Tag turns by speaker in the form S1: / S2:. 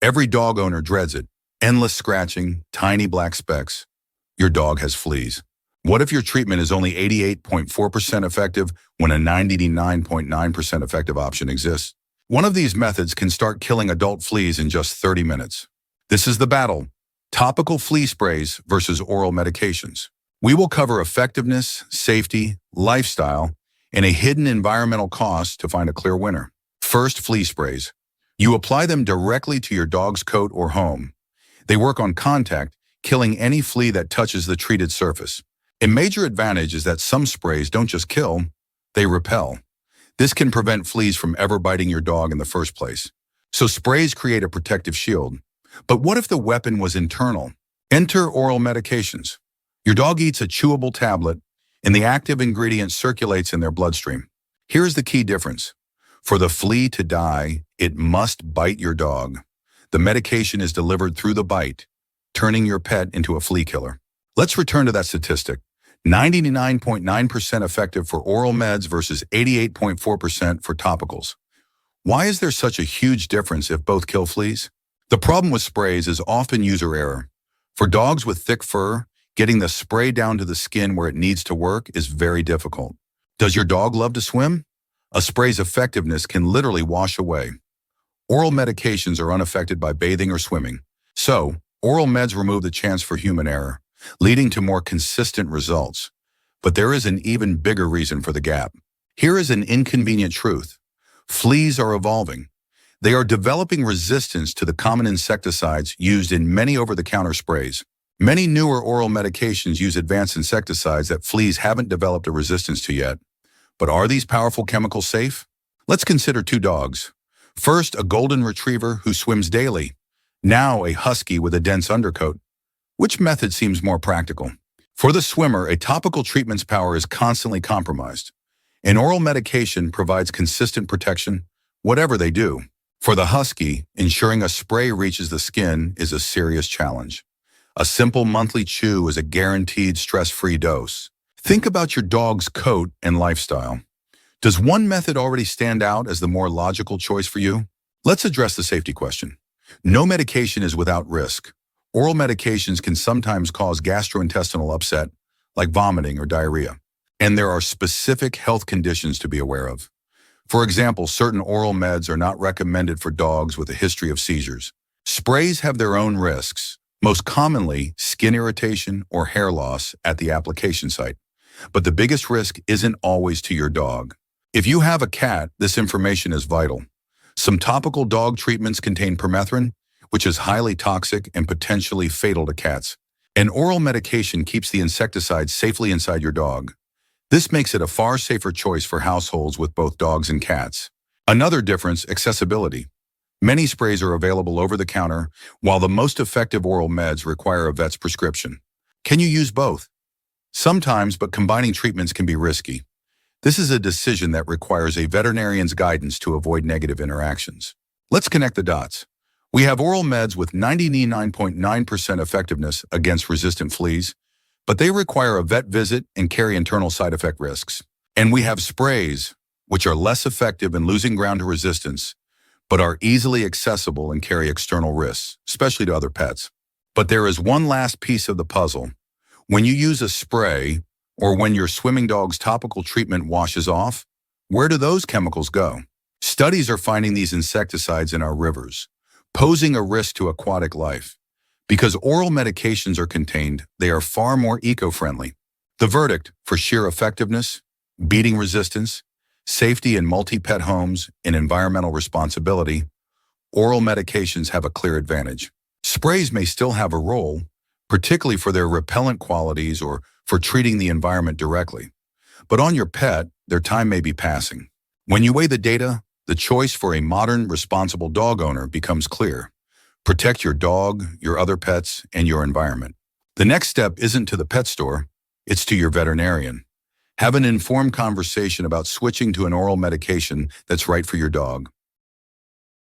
S1: Every dog owner dreads it. Endless scratching, tiny black specks. Your dog has fleas. What if your treatment is only 88.4% effective when a 99.9% effective option exists? One of these methods can start killing adult fleas in just 30 minutes. This is the battle: topical flea sprays versus oral medications. We will cover effectiveness, safety, lifestyle, and a hidden environmental cost to find a clear winner. First, flea sprays. You apply them directly to your dog's coat or home. They work on contact, killing any flea that touches the treated surface. A major advantage is that some sprays don't just kill, they repel. This can prevent fleas from ever biting your dog in the first place. So sprays create a protective shield. But what if the weapon was internal? Enter oral medications. Your dog eats a chewable tablet, and the active ingredient circulates in their bloodstream. Here's the key difference. For the flea to die, it must bite your dog. The medication is delivered through the bite, turning your pet into a flea killer. Let's return to that statistic. 99.9% effective for oral meds versus 88.4% for topicals. Why is there such a huge difference if both kill fleas? The problem with sprays is often user error. For dogs with thick fur, getting the spray down to the skin where it needs to work is very difficult. Does your dog love to swim? A spray's effectiveness can literally wash away. Oral medications are unaffected by bathing or swimming. So, oral meds remove the chance for human error, leading to more consistent results. But there is an even bigger reason for the gap. Here is an inconvenient truth. Fleas are evolving. They are developing resistance to the common insecticides used in many over-the-counter sprays. Many newer oral medications use advanced insecticides that fleas haven't developed a resistance to yet. But are these powerful chemicals safe? Let's consider two dogs. First, a golden retriever who swims daily. Now, a husky with a dense undercoat. Which method seems more practical? For the swimmer, a topical treatment's power is constantly compromised. An oral medication provides consistent protection, whatever they do. For the husky, ensuring a spray reaches the skin is a serious challenge. A simple monthly chew is a guaranteed stress-free dose. Think about your dog's coat and lifestyle. Does one method already stand out as the more logical choice for you? Let's address the safety question. No medication is without risk. Oral medications can sometimes cause gastrointestinal upset, like vomiting or diarrhea. And there are specific health conditions to be aware of. For example, certain oral meds are not recommended for dogs with a history of seizures. Sprays have their own risks, most commonly skin irritation or hair loss at the application site. But the biggest risk isn't always to your dog. If you have a cat, this information is vital. Some topical dog treatments contain permethrin, which is highly toxic and potentially fatal to cats. An oral medication keeps the insecticide safely inside your dog. This makes it a far safer choice for households with both dogs and cats. Another difference, accessibility. Many sprays are available over the counter, while the most effective oral meds require a vet's prescription. Can you use both? Sometimes, but combining treatments can be risky. This is a decision that requires a veterinarian's guidance to avoid negative interactions. Let's connect the dots. We have oral meds with 99.9% effectiveness against resistant fleas, but they require a vet visit and carry internal side effect risks. And we have sprays, which are less effective in losing ground to resistance, but are easily accessible and carry external risks, especially to other pets. But there is one last piece of the puzzle. When you use a spray, or when your swimming dog's topical treatment washes off, where do those chemicals go? Studies are finding these insecticides in our rivers, posing a risk to aquatic life. Because oral medications are contained, they are far more eco-friendly. The verdict, for sheer effectiveness, beating resistance, safety in multi-pet homes, and environmental responsibility, oral medications have a clear advantage. Sprays may still have a role, particularly for their repellent qualities or for treating the environment directly. But on your pet, their time may be passing. When you weigh the data, the choice for a modern, responsible dog owner becomes clear. Protect your dog, your other pets, and your environment. The next step isn't to the pet store, it's to your veterinarian. Have an informed conversation about switching to an oral medication that's right for your dog.